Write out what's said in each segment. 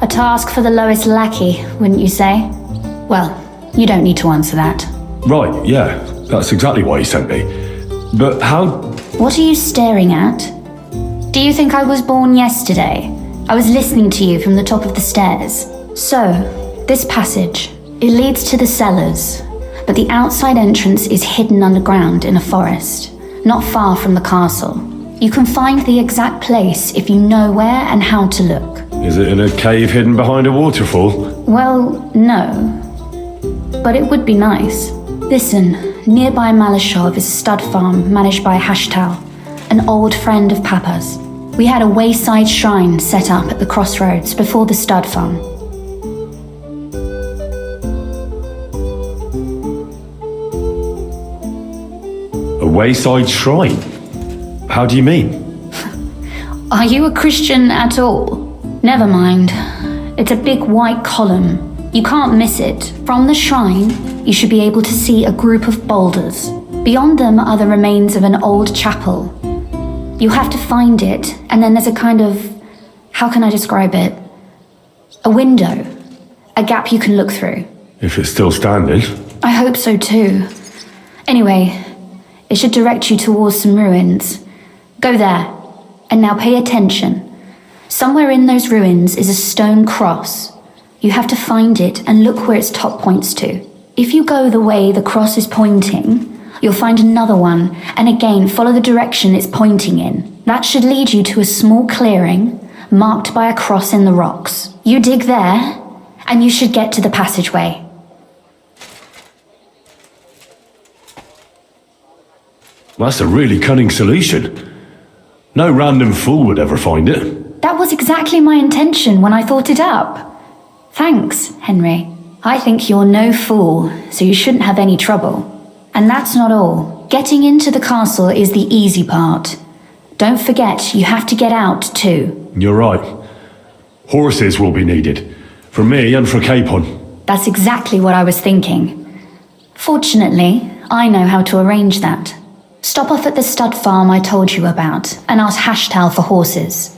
A task for the lowest lackey, wouldn't you say? Well, you don't need to answer that. Right, yeah, that's exactly why he sent me. But how... What are you staring at? Do you think I was born yesterday? I was listening to you from the top of the stairs. So, this passage, it leads to the cellars, but the outside entrance is hidden underground in a forest, not far from the castle. You can find the exact place if you know where and how to look. Is it in a cave hidden behind a waterfall? Well, no. But it would be nice. Listen, nearby Malashov is a stud farm managed by Hashtal, an old friend of Papa's. We had a wayside shrine set up at the crossroads before the stud farm. A wayside shrine? How do you mean? Are you a Christian at all? Never mind. It's a big white column. You can't miss it. From the shrine, you should be able to see a group of boulders. Beyond them are the remains of an old chapel. You have to find it, and then there's a kind of... how can I describe it? A window. A gap you can look through. If it's still standing. I hope so too. Anyway, it should direct you towards some ruins. Go there. And now pay attention. Somewhere in those ruins is a stone cross. You have to find it and look where its top points to. If you go the way the cross is pointing, you'll find another one, and again follow the direction it's pointing in. That should lead you to a small clearing marked by a cross in the rocks. You dig there, and you should get to the passageway. That's a really cunning solution. No random fool would ever find it. That was exactly my intention when I thought it up. Thanks, Henry. I think you're no fool, so you shouldn't have any trouble. And that's not all. Getting into the castle is the easy part. Don't forget, you have to get out too. You're right. Horses will be needed. For me and for Capon. That's exactly what I was thinking. Fortunately, I know how to arrange that. Stop off at the stud farm I told you about and ask Hashtal for horses.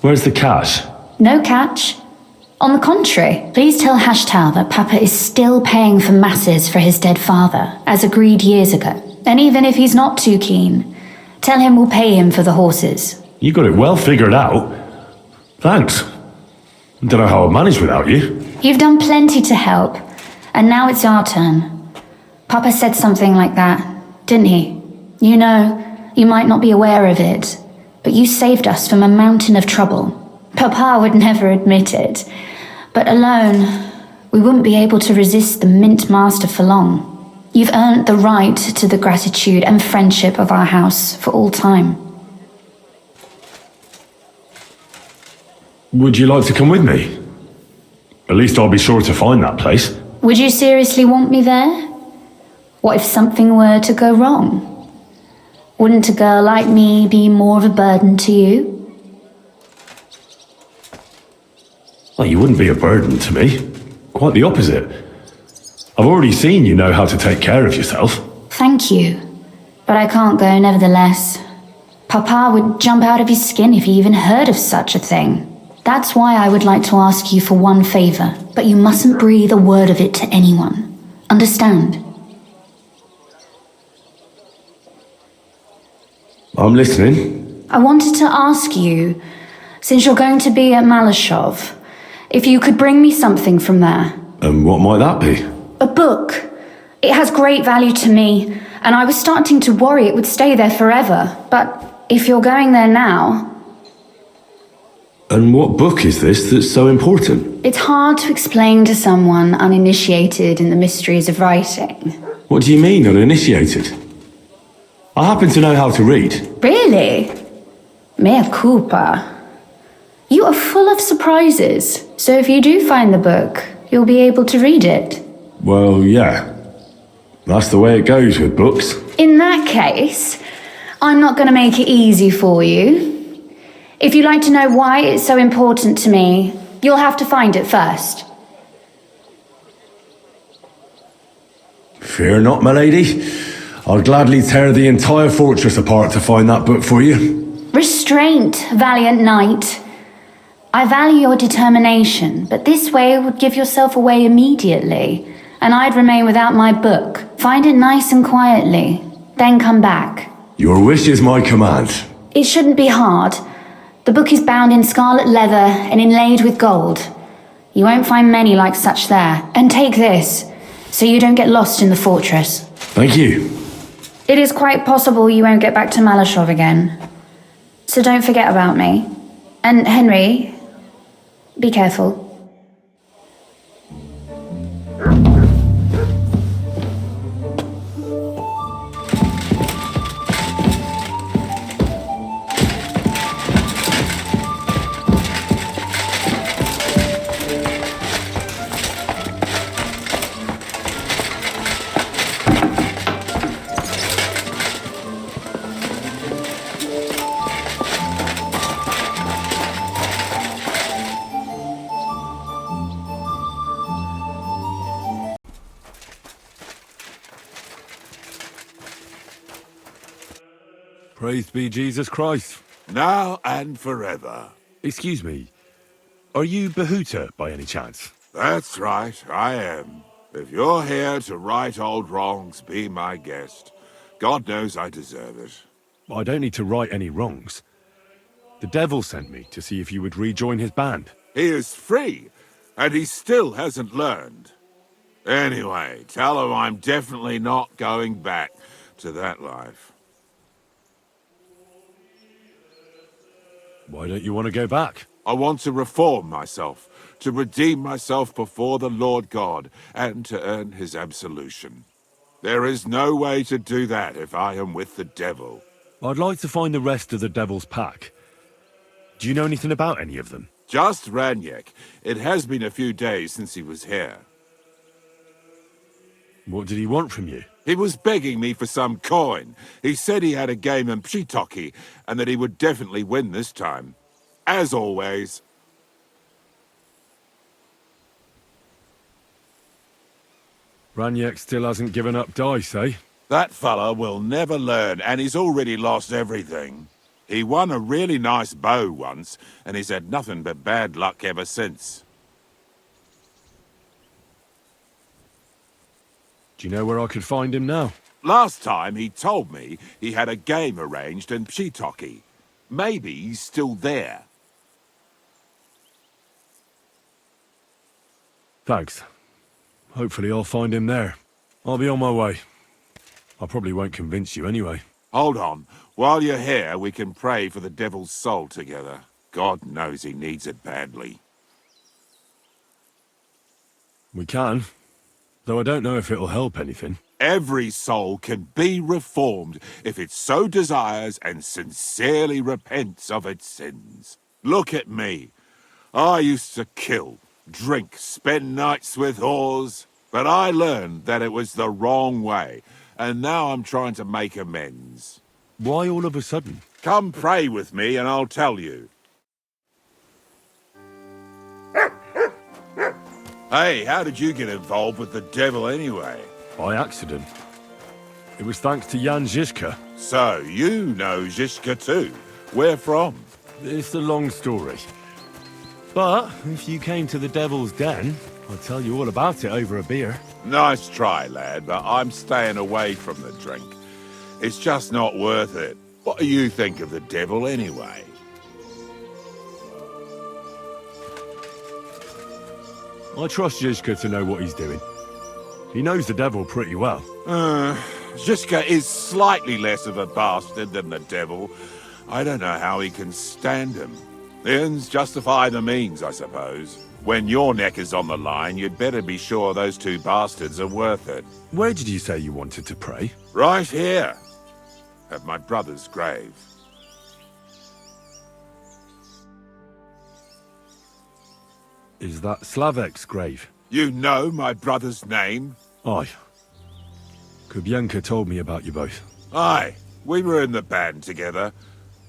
Where's the cash? No catch. On the contrary, please tell Hashtal that Papa is still paying for masses for his dead father, as agreed years ago. And even if he's not too keen, tell him we'll pay him for the horses. You got it well figured out. Thanks. Don't know how I'd manage without you. You've done plenty to help, and now it's our turn. Papa said something like that, didn't he? You know, you might not be aware of it, but you saved us from a mountain of trouble. Papa would never admit it, but alone, we wouldn't be able to resist the Mint Master for long. You've earned the right to the gratitude and friendship of our house for all time. Would you like to come with me? At least I'll be sure to find that place. Would you seriously want me there? What if something were to go wrong? Wouldn't a girl like me be more of a burden to you? Well, you wouldn't be a burden to me. Quite the opposite. I've already seen you know how to take care of yourself. Thank you. But I can't go nevertheless. Papa would jump out of his skin if he even heard of such a thing. That's why I would like to ask you for one favor, but you mustn't breathe a word of it to anyone. Understand? I'm listening. I wanted to ask you, since you're going to be at Malashov, if you could bring me something from there. And what might that be? A book. It has great value to me, and I was starting to worry it would stay there forever. But if you're going there now... And what book is this that's so important? It's hard to explain to someone uninitiated in the mysteries of writing. What do you mean, uninitiated? I happen to know how to read. Really? Mea culpa. You are full of surprises, so if you do find the book, you'll be able to read it. Well, yeah. That's the way it goes with books. In that case, I'm not going to make it easy for you. If you'd like to know why it's so important to me, you'll have to find it first. Fear not, my lady. I'll gladly tear the entire fortress apart to find that book for you. Restraint, valiant knight. I value your determination, but this way would give yourself away immediately, and I'd remain without my book. Find it nice and quietly, then come back. Your wish is my command. It shouldn't be hard. The book is bound in scarlet leather and inlaid with gold. You won't find many like such there. And take this, so you don't get lost in the fortress. Thank you. It is quite possible you won't get back to Malashov again. So don't forget about me. And Henry, be careful. Praised be Jesus Christ. Now and forever. Excuse me, are you Bahuta by any chance? That's right, I am. If you're here to right old wrongs, be my guest. God knows I deserve it. I don't need to right any wrongs. The devil sent me to see if you would rejoin his band. He is free, and he still hasn't learned. Anyway, tell him I'm definitely not going back to that life. Why don't you want to go back? I want to reform myself, to redeem myself before the Lord God, and to earn his absolution. There is no way to do that if I am with the devil. I'd like to find the rest of the devil's pack. Do you know anything about any of them? Just Raniek. It has been a few days since he was here. What did he want from you? He was begging me for some coin. He said he had a game in Pshitoki, and that he would definitely win this time. As always. Raniek still hasn't given up dice, eh? That fella will never learn, and he's already lost everything. He won a really nice bow once, and he's had nothing but bad luck ever since. Do you know where I could find him now? Last time he told me he had a game arranged in Pshitoki. Maybe he's still there. Thanks. Hopefully I'll find him there. I'll be on my way. I probably won't convince you anyway. Hold on. While you're here, we can pray for the devil's soul together. God knows he needs it badly. We can. Though I don't know if it'll help anything. Every soul can be reformed if it so desires and sincerely repents of its sins. Look at me. I used to kill, drink, spend nights with whores, but I learned that it was the wrong way, and now I'm trying to make amends. Why all of a sudden? Come pray with me and I'll tell you. Hey, how did you get involved with the devil anyway? By accident. It was thanks to Jan Žižka. So, you know Žižka too. Where from? It's a long story. But if you came to the Devil's Den, I'll tell you all about it over a beer. Nice try, lad, but I'm staying away from the drink. It's just not worth it. What do you think of the devil anyway? I trust Žižka to know what he's doing. He knows the devil pretty well. Žižka is slightly less of a bastard than the devil. I don't know how he can stand him. The ends justify the means, I suppose. When your neck is on the line, you'd better be sure those two bastards are worth it. Where did you say you wanted to pray? Right here, at my brother's grave. Is that Slavek's grave? You know my brother's name? Aye. Kubienka told me about you both. Aye, we were in the band together,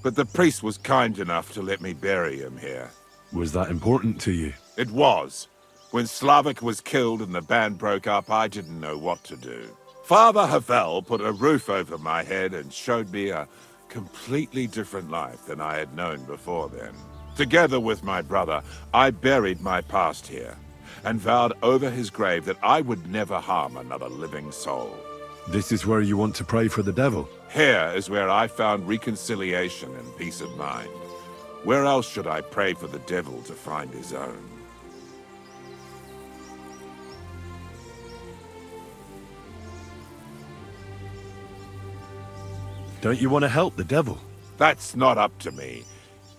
but the priest was kind enough to let me bury him here. Was that important to you? It was. When Slavek was killed and the band broke up, I didn't know what to do. Father Havel put a roof over my head and showed me a completely different life than I had known before then. Together with my brother, I buried my past here and vowed over his grave that I would never harm another living soul. This is where you want to pray for the devil? Here is where I found reconciliation and peace of mind. Where else should I pray for the devil to find his own? Don't you want to help the devil? That's not up to me.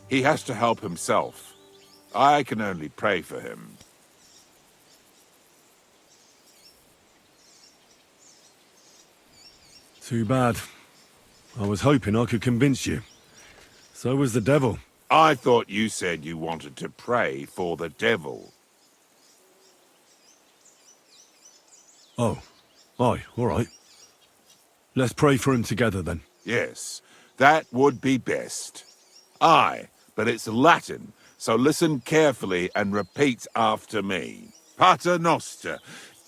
He has to help himself. I can only pray for him. Too bad. I was hoping I could convince you. So was the devil. I thought you said you wanted to pray for the devil. Oh. Aye, all right. Let's pray for him together then. Yes, that would be best. Aye, but it's Latin, so listen carefully and repeat after me. Pater noster,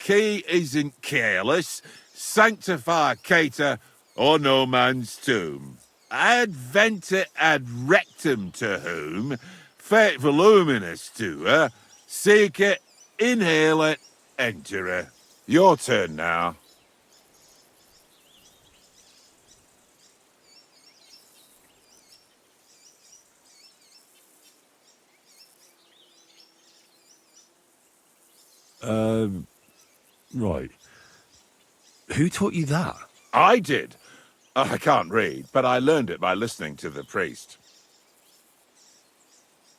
qui isn't careless, sanctify cater, or no man's tomb. Adventit ad rectum to whom, fet voluminous to her, seek it, inhale it, enter her. Your turn now. Right. Who taught you that? I did. I can't read, but I learned it by listening to the priest.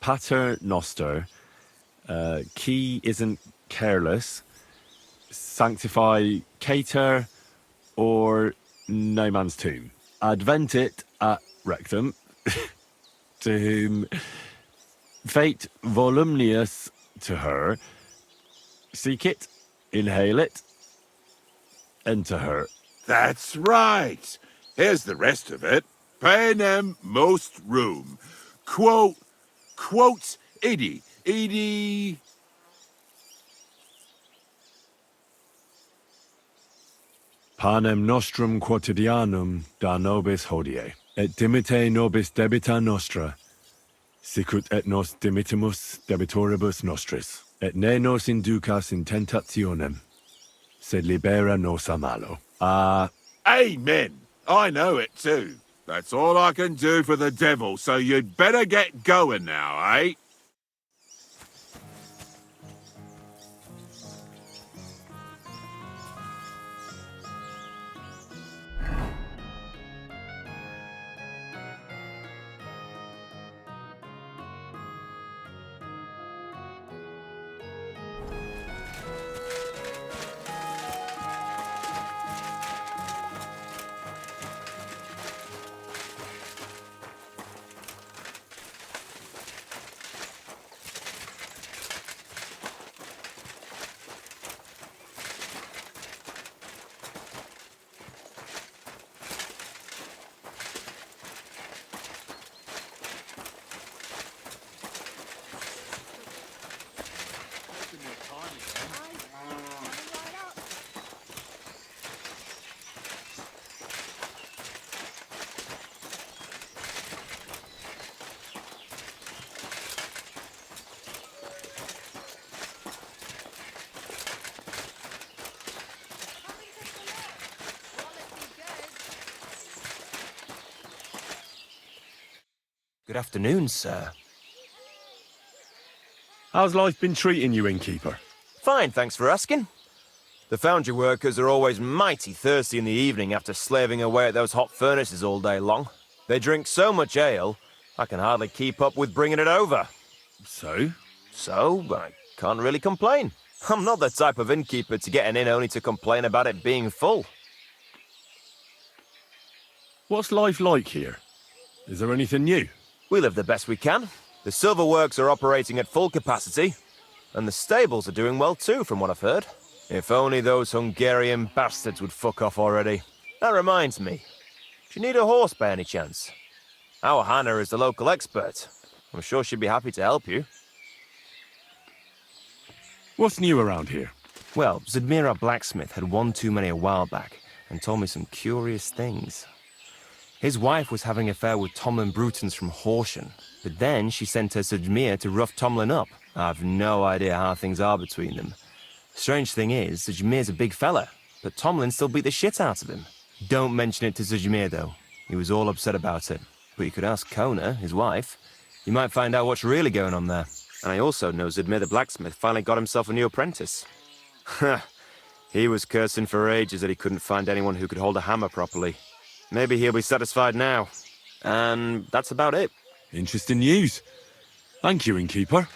Pater noster, qui isn't careless, sanctify cater, or no man's tomb. Adventit at rectum, to whom fate voluminous to her, seek it, inhale it, enter her. That's right. Here's the rest of it. Panem most room. Quote, idi. Panem nostrum quotidianum da nobis hodie, et dimite nobis debita nostra, sicut et nos dimittimus debitoribus nostris, et ne nos inducas in tentationem, sed libera nos a malo. Amen. I know it too. That's all I can do for the devil, so you'd better get going now, eh? Good afternoon, sir. How's life been treating you, innkeeper? Fine, thanks for asking. The foundry workers are always mighty thirsty in the evening after slaving away at those hot furnaces all day long. They drink so much ale, I can hardly keep up with bringing it over. So? So, I can't really complain. I'm not the type of innkeeper to get an inn only to complain about it being full. What's life like here? Is there anything new? We live the best we can. The silver works are operating at full capacity, and the stables are doing well too, from what I've heard. If only those Hungarian bastards would fuck off already. That reminds me. Do you need a horse by any chance? Our Hannah is the local expert. I'm sure she'd be happy to help you. What's new around here? Well, Zadmira Blacksmith had one too many a while back, and told me some curious things. His wife was having an affair with Tomlin Brutons from Horsham, but then she sent her Sajmir to rough Tomlin up. I've no idea how things are between them. Strange thing is, Sajmir's a big fella, but Tomlin still beat the shit out of him. Don't mention it to Sajmir, though. He was all upset about it. But you could ask Kona, his wife. You might find out what's really going on there. And I also know Zadmir the blacksmith finally got himself a new apprentice. He was cursing for ages that he couldn't find anyone who could hold a hammer properly. Maybe he'll be satisfied now. And that's about it. Interesting news. Thank you, innkeeper.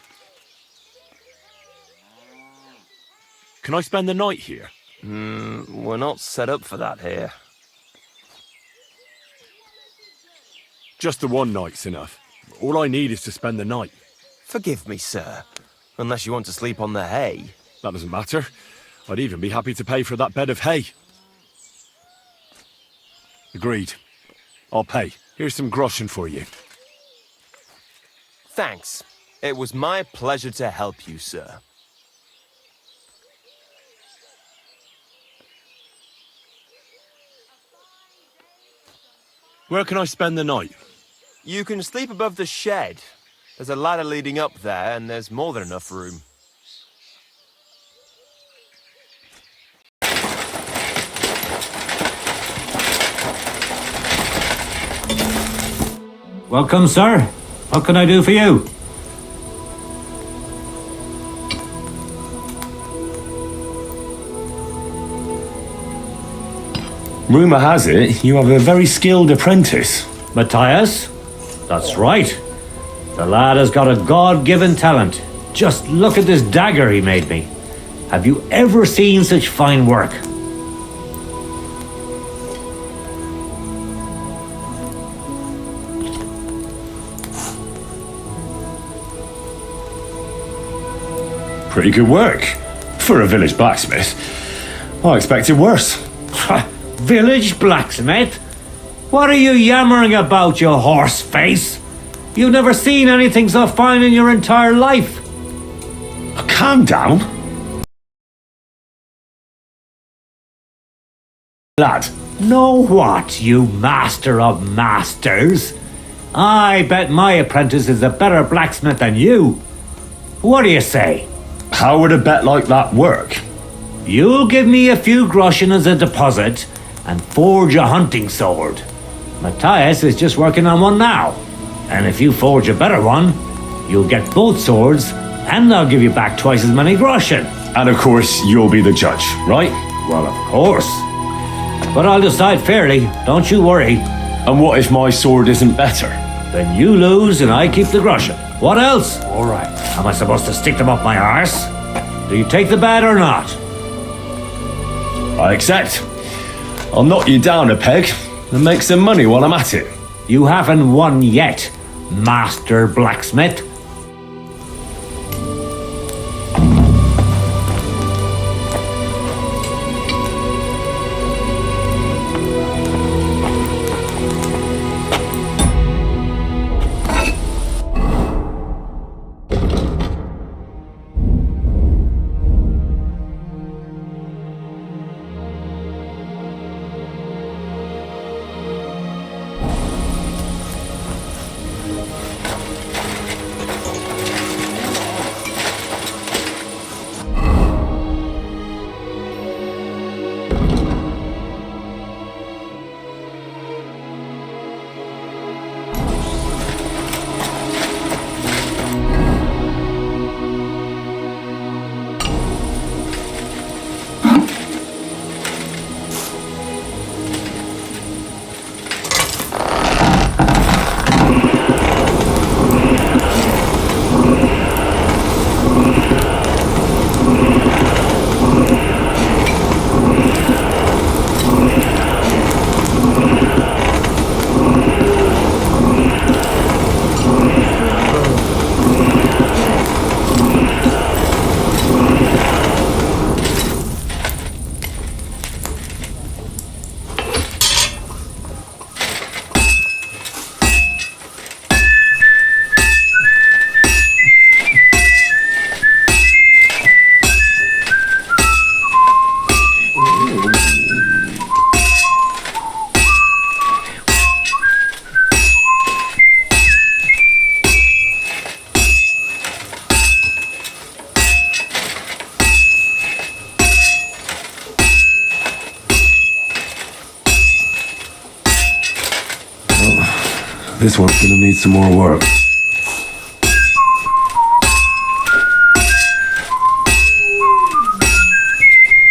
Can I spend the night here? We're not set up for that here. Just the one night's enough. All I need is to spend the night. Forgive me, sir. Unless you want to sleep on the hay. That doesn't matter. I'd even be happy to pay for that bed of hay. Agreed. I'll pay. Here's some groschen for you. Thanks. It was my pleasure to help you, sir. Where can I spend the night? You can sleep above the shed. There's a ladder leading up there, and there's more than enough room. Welcome, sir. What can I do for you? Rumour has it you have a very skilled apprentice. Matthias? That's right. The lad has got a God-given talent. Just look at this dagger he made me. Have you ever seen such fine work? Pretty good work. For a village blacksmith. I expected worse. Village blacksmith? What are you yammering about, you horse face? You've never seen anything so fine in your entire life. Calm down. Lad. Know what, you master of masters? I bet my apprentice is a better blacksmith than you. What do you say? How would a bet like that work? You'll give me a few groschen as a deposit and forge a hunting sword. Matthias is just working on one now. And if you forge a better one, you'll get both swords and I'll give you back twice as many groschen. And of course, you'll be the judge, right? Well, of course. But I'll decide fairly, don't you worry. And what if my sword isn't better? Then you lose and I keep the groschen. What else? All right. Am I supposed to stick them up my arse? Do you take the bet or not? I accept. I'll knock you down a peg and make some money while I'm at it. You haven't won yet, Master Blacksmith. This one's gonna need some more work.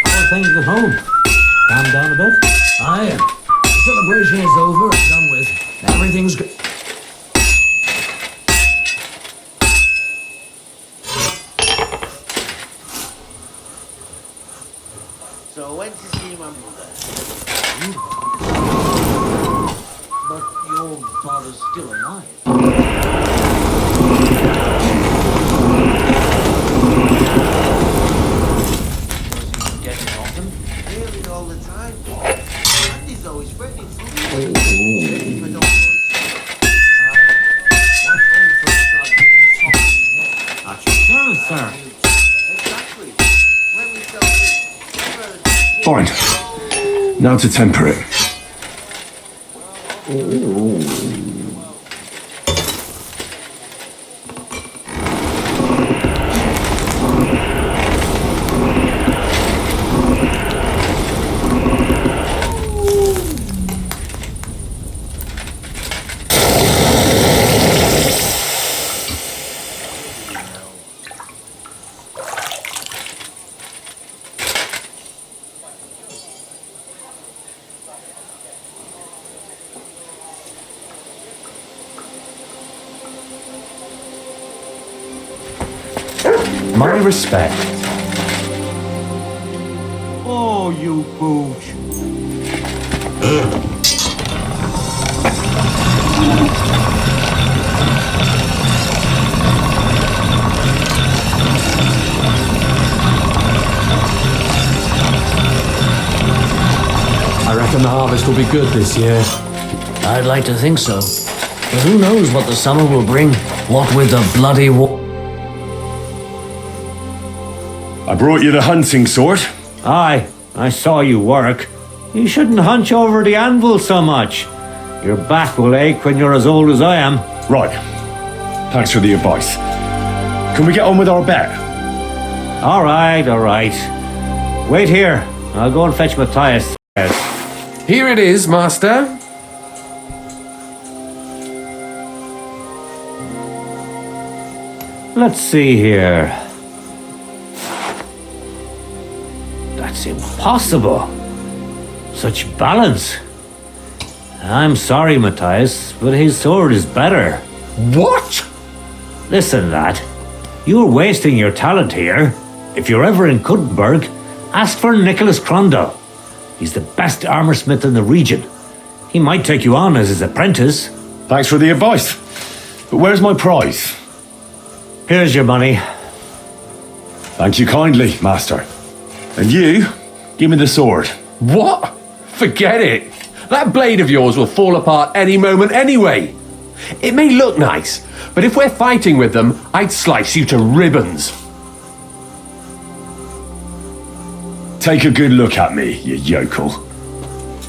How are things at home? Calm down a bit? Aye. The celebration is over and done with. Everything's good. So I went to see my mother. But your father's still alive. Was he getting often? Nearly all the time. And he's always waiting for me. If I don't know it's once old folks start getting soft in the head. That's your service, sir. Exactly. When we sell this, Fine. Now to temper it. My respect. Oh, you pooch. I reckon the harvest will be good this year. I'd like to think so. But who knows what the summer will bring? What with the bloody war. I brought you the hunting sword. Aye, I saw you work. You shouldn't hunch over the anvil so much. Your back will ache when you're as old as I am. Right. Thanks for the advice. Can we get on with our bet? All right, all right. Wait here. I'll go and fetch Matthias. Here it is, Master. Let's see here. That's impossible. Such balance. I'm sorry, Matthias, but his sword is better. What? Listen, lad. You're wasting your talent here. If you're ever in Kuttenberg, ask for Nicholas Crondall. He's the best armorsmith in the region. He might take you on as his apprentice. Thanks for the advice. But where's my prize? Here's your money. Thank you kindly, master. And you, give me the sword. What? Forget it. That blade of yours will fall apart any moment anyway. It may look nice, but if we're fighting with them, I'd slice you to ribbons. Take a good look at me, you yokel.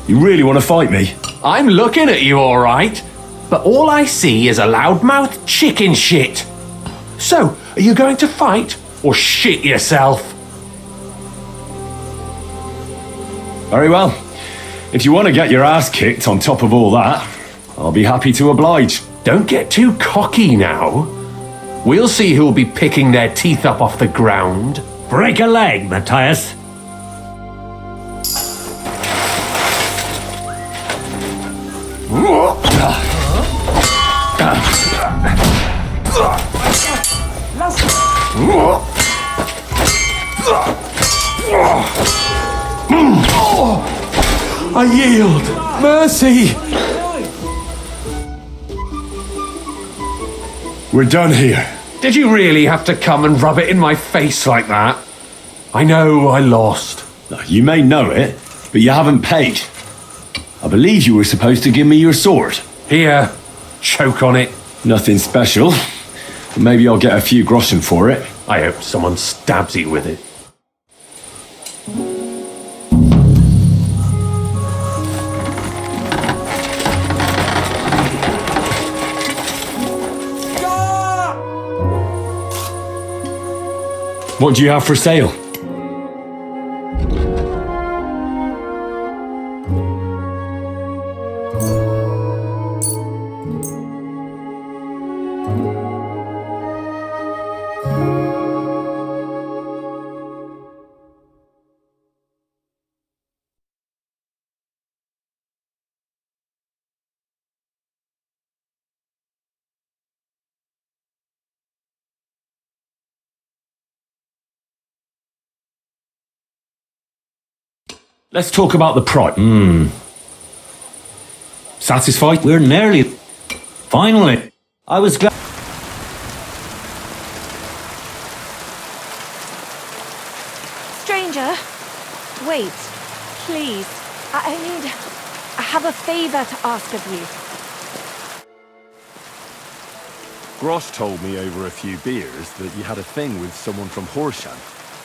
You really want to fight me? I'm looking at you, all right. But all I see is a loudmouth chicken shit. So, are you going to fight or shit yourself? Very well. If you want to get your ass kicked on top of all that, I'll be happy to oblige. Don't get too cocky now. We'll see who'll be picking their teeth up off the ground. Break a leg, Matthias. I yield. Mercy. We're done here. Did you really have to come and rub it in my face like that? I know I lost. You may know it, but you haven't paid. I believe you were supposed to give me your sword. Here, choke on it. Nothing special. But maybe I'll get a few groschen for it. I hope someone stabs you with it. What do you have for sale? Let's talk about the price. Satisfied? We're nearly. Finally. I was glad. Stranger, wait, please. I have a favor to ask of you. Grosh told me over a few beers that you had a thing with someone from Coercion,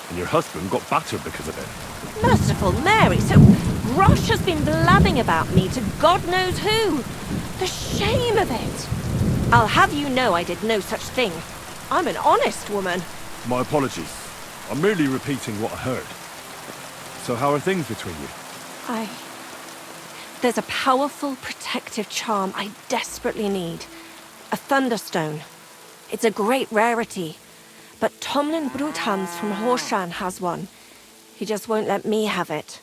and your husband got battered because of it. Merciful Mary, so Grosh has been blabbing about me to God knows who. The shame of it. I'll have you know I did no such thing. I'm an honest woman. My apologies. I'm merely repeating what I heard. So how are things between you? There's a powerful protective charm I desperately need. A Thunderstone. It's a great rarity. But Tomlin Bruthans from Coercion has one. He just won't let me have it.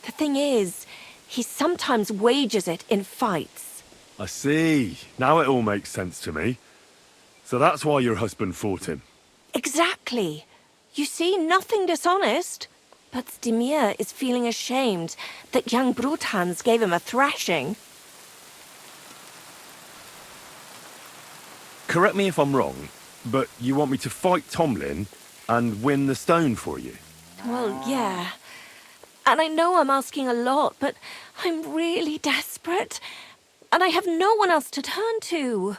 The thing is, he sometimes wages it in fights. I see. Now it all makes sense to me. So that's why your husband fought him. Exactly. You see, nothing dishonest. But Stimir is feeling ashamed that young Bruthans gave him a thrashing. Correct me if I'm wrong, but you want me to fight Tomlin and win the stone for you? Well, yeah. And I know I'm asking a lot, but I'm really desperate. And I have no one else to turn to.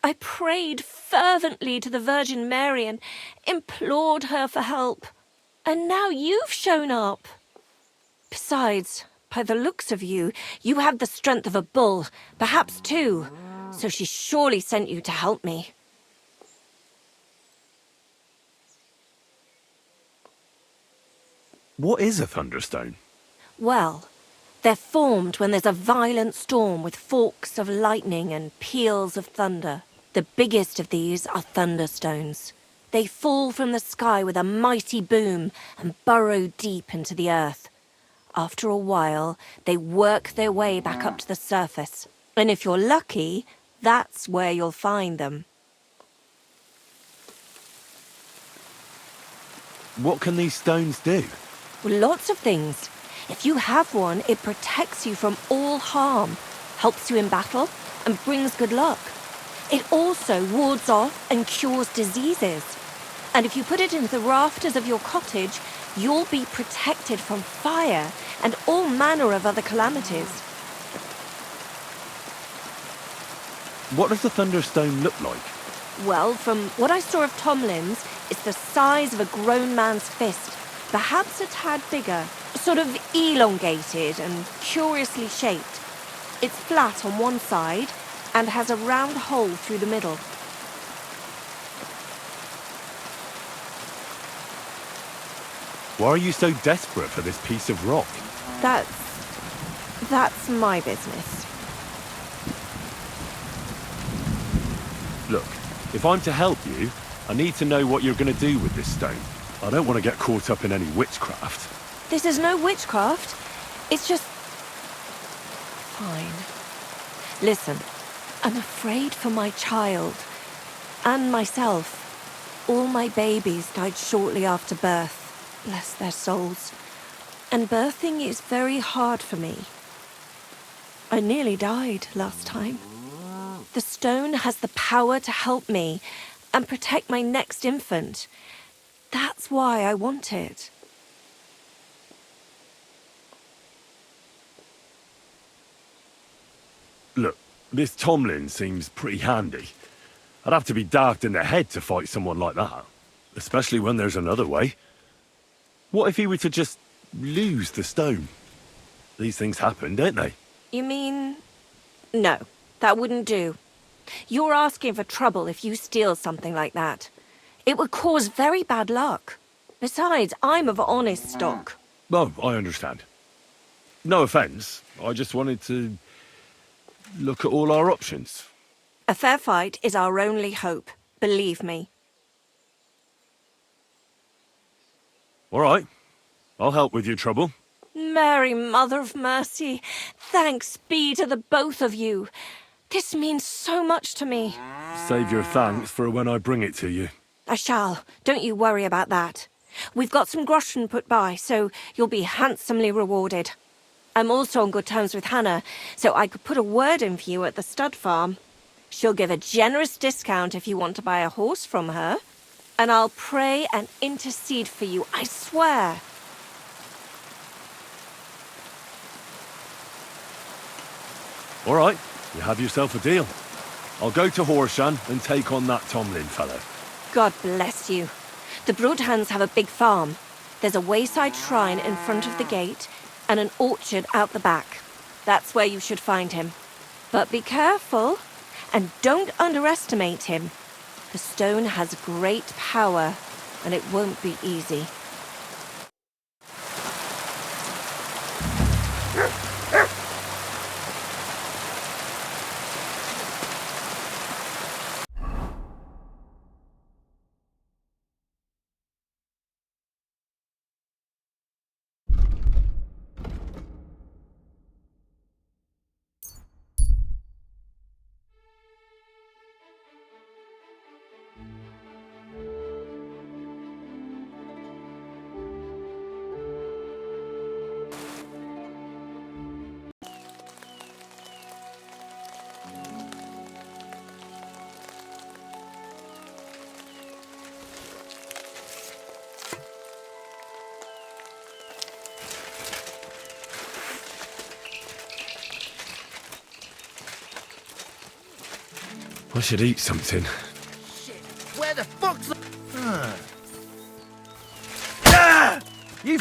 I prayed fervently to the Virgin Mary and implored her for help. And now you've shown up. Besides, by the looks of you, you have the strength of a bull, perhaps two. So she surely sent you to help me. What is a Thunderstone? Well, they're formed when there's a violent storm with forks of lightning and peals of thunder. The biggest of these are Thunderstones. They fall from the sky with a mighty boom and burrow deep into the earth. After a while, they work their way back up to the surface. And if you're lucky, that's where you'll find them. What can these stones do? Well, lots of things. If you have one, it protects you from all harm, helps you in battle, and brings good luck. It also wards off and cures diseases. And if you put it into the rafters of your cottage, you'll be protected from fire and all manner of other calamities. What does the Thunderstone look like? Well, from what I saw of Tomlin's, it's the size of a grown man's fist, perhaps a tad bigger, sort of elongated and curiously shaped. It's flat on one side and has a round hole through the middle. Why are you so desperate for this piece of rock? That's my business. Look, if I'm to help you, I need to know what you're going to do with this stone. I don't want to get caught up in any witchcraft. This is no witchcraft. It's just... Fine. Listen, I'm afraid for my child. And myself. All my babies died shortly after birth. Bless their souls. And birthing is very hard for me. I nearly died last time. The stone has the power to help me and protect my next infant. That's why I want it. Look, this Tomlin seems pretty handy. I'd have to be daft in the head to fight someone like that. Especially when there's another way. What if he were to just lose the stone? These things happen, don't they? You mean... No, that wouldn't do. You're asking for trouble if you steal something like that. It would cause very bad luck. Besides, I'm of honest stock. Oh, I understand. No offense, I just wanted to look at all our options. A fair fight is our only hope, believe me. All right, I'll help with your trouble. Mary, Mother of Mercy, thanks be to the both of you. This means so much to me. Save your thanks for when I bring it to you. I shall. Don't you worry about that. We've got some groschen put by, so you'll be handsomely rewarded. I'm also on good terms with Hannah, so I could put a word in for you at the stud farm. She'll give a generous discount if you want to buy a horse from her. And I'll pray and intercede for you, I swear. All right, you have yourself a deal. I'll go to Coercion and take on that Tomlin fellow. God bless you. The Broadhands have a big farm. There's a wayside shrine in front of the gate and an orchard out the back. That's where you should find him. But be careful, and don't underestimate him. The stone has great power, and it won't be easy. I should eat something. Where the fuck's the... You...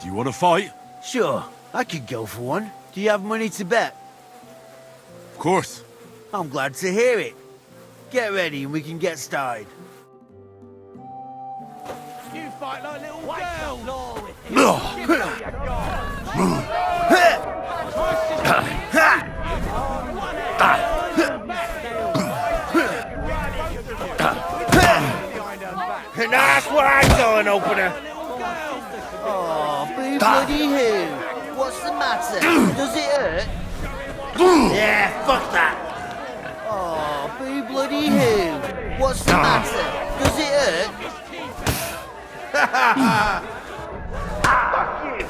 Do you want to fight? Sure, I could go for one. Do you have money to bet? Of course. I'm glad to hear it. Get ready and we can get started. You fight like little Nice wide going, opener. Oh, boo bloody who? What's the matter? Does it hurt? Yeah, fuck that. Oh, boo bloody who? What's the matter? Does it hurt? Fuck you.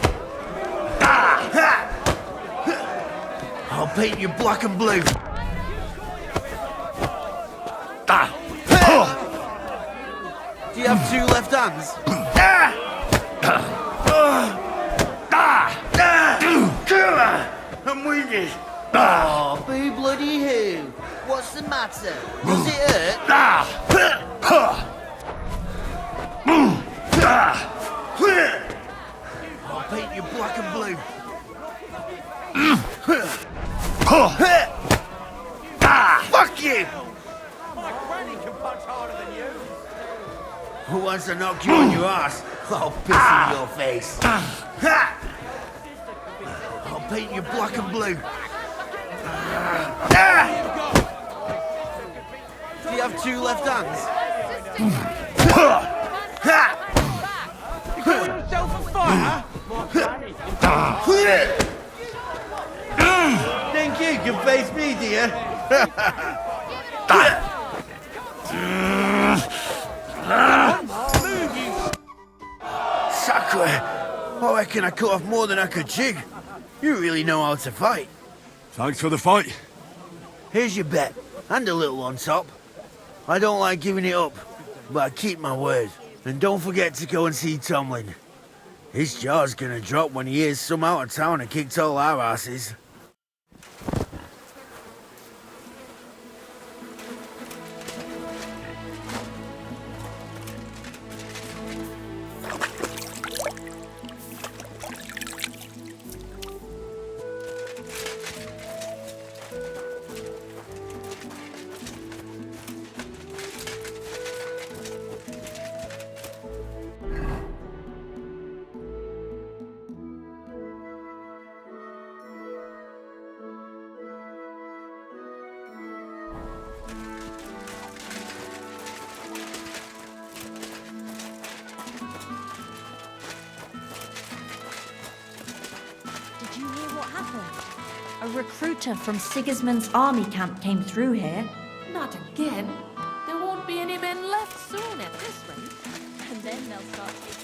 I'll paint you black and blue. Do you have two left hands? I'm winded. Oh, boo bloody who? What's the matter? Does it hurt? I'll paint you black and blue. Fuck you. Who wants to knock you on your ass? I'll piss in your face. I'll I'll paint you black and blue. Do you have two left hands? You calling yourself a fighter? Think you can face me, do you? Sacre! I reckon I cut off more than I could chew. You really know how to fight. Thanks for the fight. Here's your bet, and a little on top. I don't like giving it up, but I keep my word. And don't forget to go and see Tomlin. His jaw's gonna drop when he hears some out of town and kicked all our asses. Did you hear what happened? A recruiter from Sigismund's army camp came through here. Not again. There won't be any men left soon at this rate. And then they'll start taking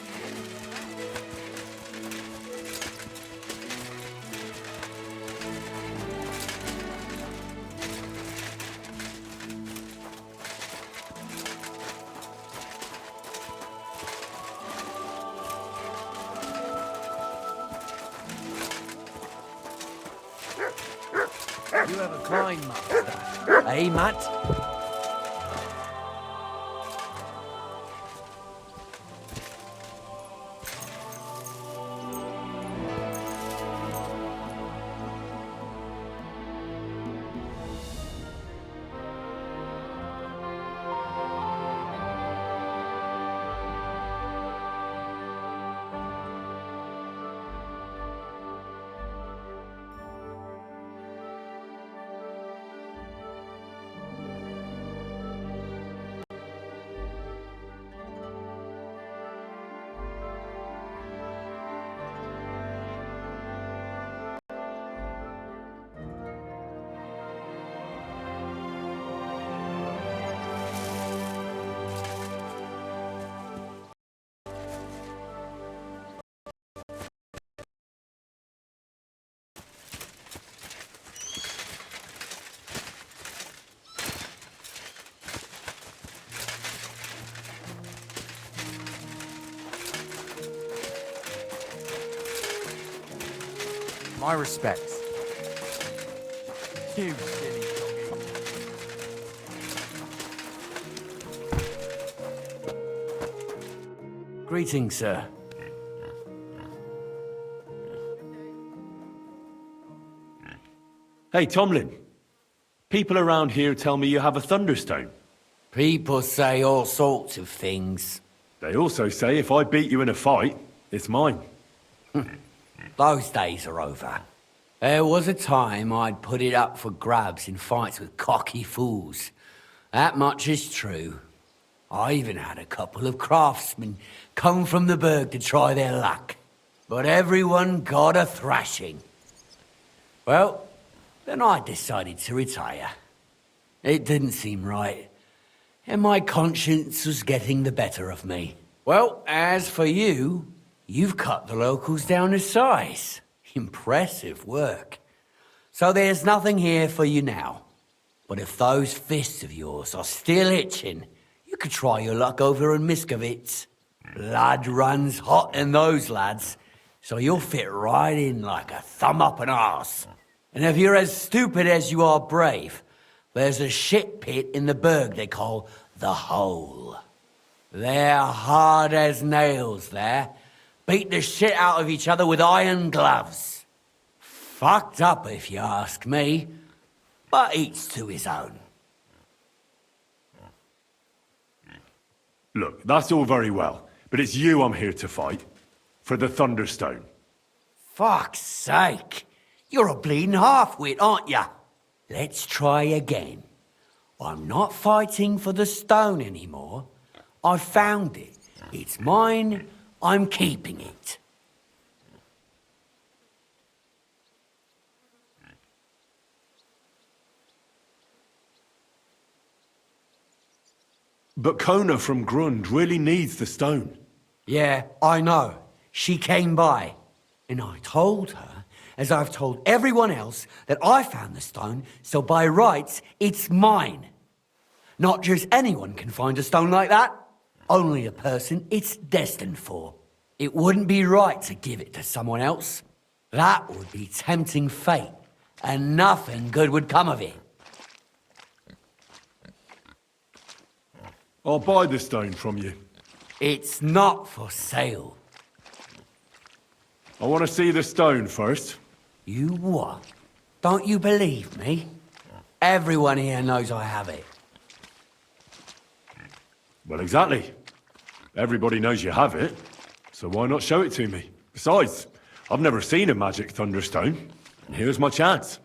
You have a climb, master. Eh, Matt? My respects. You silly doggy. Greetings, sir. Hey, Tomlin. People around here tell me you have a Thunderstone. People say all sorts of things. They also say if I beat you in a fight, it's mine. Those days are over. There was a time I'd put it up for grabs in fights with cocky fools. That much is true. I even had a couple of craftsmen come from the burg to try their luck. But everyone got a thrashing. Well, then I decided to retire. It didn't seem right, and my conscience was getting the better of me. Well, as for you, you've cut the locals down to size. Impressive work. So there's nothing here for you now. But if those fists of yours are still itching, you could try your luck over in Miskovitz. Blood runs hot in those lads, so you'll fit right in like a thumb up an arse. And if you're as stupid as you are brave, there's a shit pit in the burg they call the Hole. They're hard as nails there. Beat the shit out of each other with iron gloves. Fucked up if you ask me, but each to his own. Look, that's all very well, but it's you I'm here to fight. For the Thunderstone. Fuck's sake. You're a bleeding half-wit, aren't ya? Let's try again. I'm not fighting for the stone anymore. I found it. It's mine. I'm keeping it. But Kona from Grund really needs the stone. Yeah, I know. She came by. And I told her, as I've told everyone else, that I found the stone, so by rights, it's mine. Not just anyone can find a stone like that. Only a person it's destined for. It wouldn't be right to give it to someone else. That would be tempting fate, and nothing good would come of it. I'll buy the stone from you. It's not for sale. I want to see the stone first. You what? Don't you believe me? Everyone here knows I have it. Well, exactly. Everybody knows you have it, so why not show it to me? Besides, I've never seen a magic Thunderstone, and here's my chance.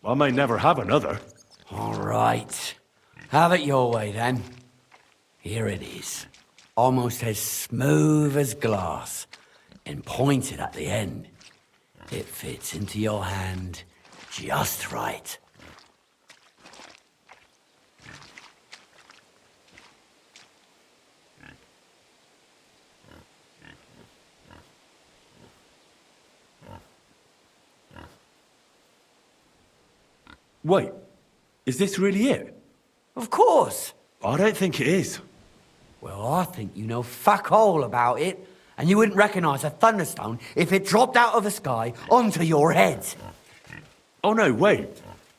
I may never have another. All right. Have it your way, then. Here it is. Almost as smooth as glass, and pointed at the end. It fits into your hand just right. Wait, is this really it? Of course. I don't think it is. Well, I think you know fuck all about it, and you wouldn't recognize a Thunderstone if it dropped out of the sky onto your head. Oh no, wait.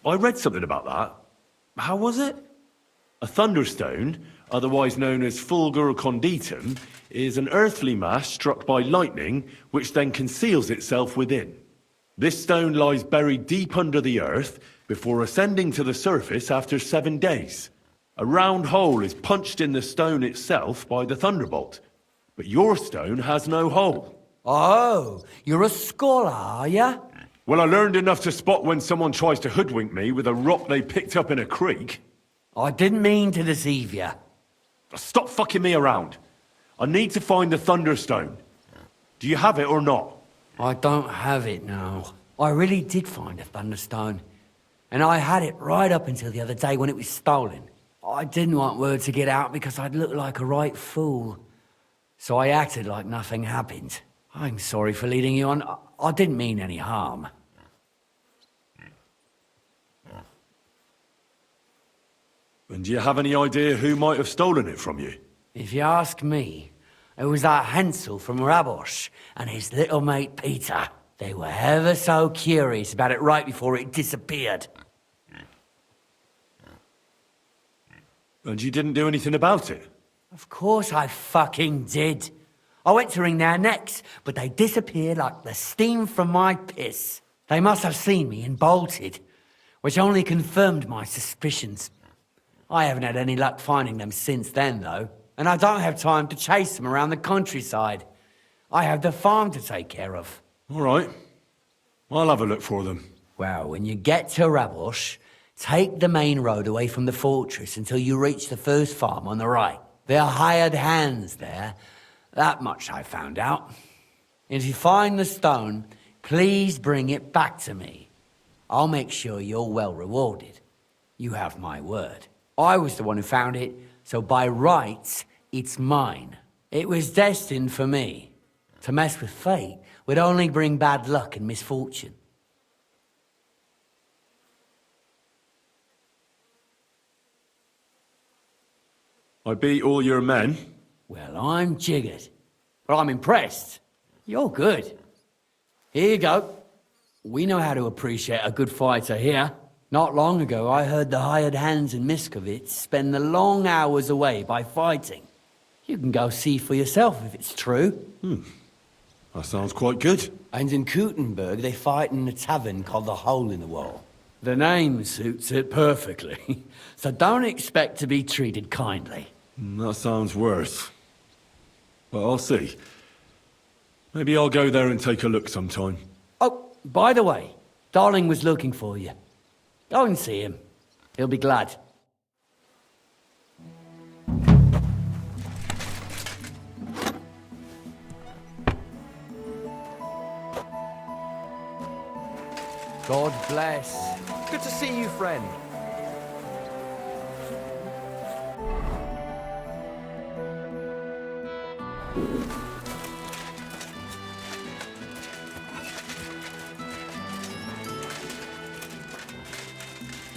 I read something about that. How was it? A Thunderstone, otherwise known as fulgur conditum, is an earthly mass struck by lightning, which then conceals itself within. This stone lies buried deep under the earth before ascending to the surface after 7 days. A round hole is punched in the stone itself by the thunderbolt, but your stone has no hole. Oh, you're a scholar, are ya? Well, I learned enough to spot when someone tries to hoodwink me with a rock they picked up in a creek. I didn't mean to deceive you. Stop fucking me around. I need to find the Thunderstone. Do you have it or not? I don't have it now. I really did find a Thunderstone. And I had it right up until the other day when it was stolen. I didn't want word to get out because I'd look like a right fool. So I acted like nothing happened. I'm sorry for leading you on. I didn't mean any harm. And do you have any idea who might have stolen it from you? If you ask me, it was that Hansel from Rabosh and his little mate Peter. They were ever so curious about it right before it disappeared. And you didn't do anything about it? Of course I fucking did. I went to wring their necks, but they disappeared like the steam from my piss. They must have seen me and bolted, which only confirmed my suspicions. I haven't had any luck finding them since then, though, and I don't have time to chase them around the countryside. I have the farm to take care of. All right. I'll have a look for them. Well, when you get to Rabosh, take the main road away from the fortress until you reach the first farm on the right. There are hired hands there. That much I found out. And if you find the stone, please bring it back to me. I'll make sure you're well rewarded. You have my word. I was the one who found it, so by rights, it's mine. It was destined for me. To mess with fate would only bring bad luck and misfortune. I beat all your men. Well, I'm jiggered. But I'm impressed. You're good. Here you go. We know how to appreciate a good fighter here. Not long ago, I heard the hired hands in Miskovitz spend the long hours away by fighting. You can go see for yourself if it's true. That sounds quite good. And in Kuttenberg, they fight in a tavern called the Hole in the Wall. The name suits it perfectly. So don't expect to be treated kindly. That sounds worse. But I'll see. Maybe I'll go there and take a look sometime. Oh, by the way, Darling was looking for you. Go and see him. He'll be glad. God bless. Good to see you, friend.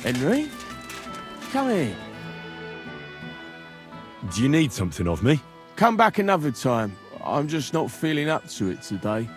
Henry? Come here. Do you need something of me? Come back another time. I'm just not feeling up to it today.